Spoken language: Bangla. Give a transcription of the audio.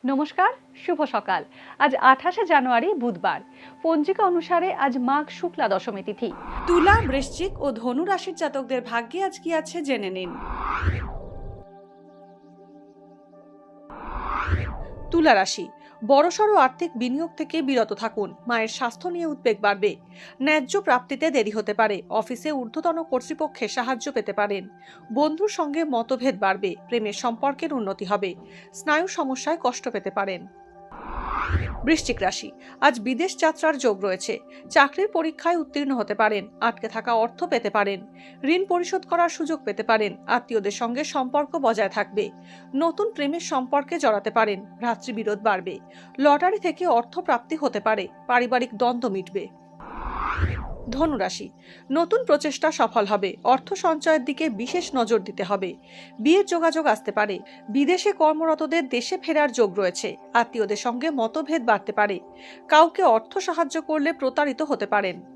নমস্কার, শুভ সকাল। আজ 28শে জানুয়ারি বুধবার। পঞ্জিকা অনুসারে আজ মাঘ শুক্লা দশমী তিথি। তুলা, বৃশ্চিক ও ধনু রাশির জাতকদের ভাগ্যে আজ কি আছে জেনে নিন। তুলা রাশি, বড়সড় আর্থিক বিনিয়োগ থেকে বিরত থাকুন। মায়ের স্বাস্থ্য নিয়ে উদ্বেগ বাড়বে। ন্যায্য প্রাপ্তিতে দেরি হতে পারে। অফিসে ঊর্ধ্বতন কর্তৃপক্ষের সাহায্য পেতে পারেন। বন্ধুর সঙ্গে মতভেদ বাড়বে। প্রেমের সম্পর্কের উন্নতি হবে। স্নায়ু সমস্যায় কষ্ট পেতে পারেন। বৃশ্চিক রাশি, আজ বিদেশ যাত্রার যোগ রয়েছে। চাকরির পরীক্ষায় উত্তীর্ণ হতে পারেন। আটকে থাকা অর্থ পেতে পারেন। ঋণ পরিশোধ করার সুযোগ পেতে পারেন। আত্মীয়দের সঙ্গে সম্পর্ক বজায় থাকবে। নতুন প্রেমের সম্পর্কে জড়াতে পারেন। ভ্রাতৃবিরোধ বাড়বে। লটারি থেকে অর্থ প্রাপ্তি হতে পারে। পারিবারিক দ্বন্দ্ব মিটবে। ধনুরাশি, নতুন প্রচেষ্টা সফল হবে। অর্থ সঞ্চয়ের দিকে বিশেষ নজর দিতে হবে। বিয়ের যোগাযোগ আসতে পারে। বিদেশে কর্মরতদের দেশে ফেরার যোগ রয়েছে। আত্মীয়দের সঙ্গে মতভেদ বাড়তে পারে। কাউকে অর্থ সাহায্য করলে প্রতারিত হতে পারেন।